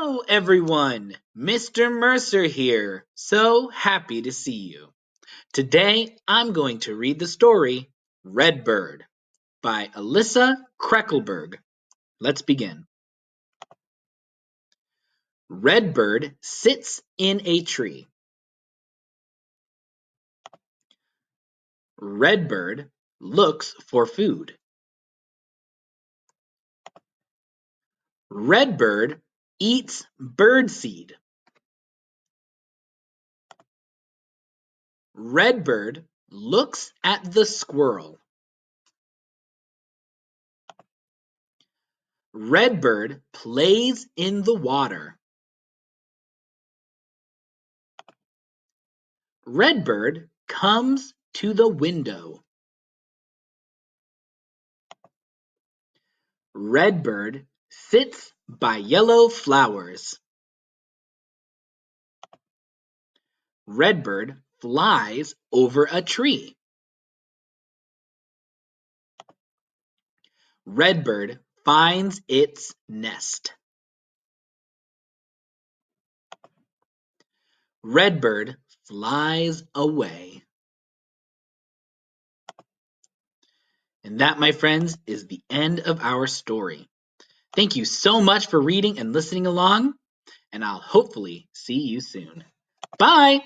Hello, everyone. Mr. Mercer here. So happy to see you. Today, I'm going to read the story Redbird by Alyssa Krekelberg. Let's begin. Redbird sits in a tree. Redbird looks for food. Redbird eats birdseed. Redbird looks at the squirrel. Redbird plays in the water. Redbird comes to the window. Redbird sits by yellow flowers. Redbird flies over a tree. Redbird finds its nest. Redbird flies away. And that, my friends, is the end of our story. Thank you so much for reading and listening along, and I'll hopefully see you soon. Bye!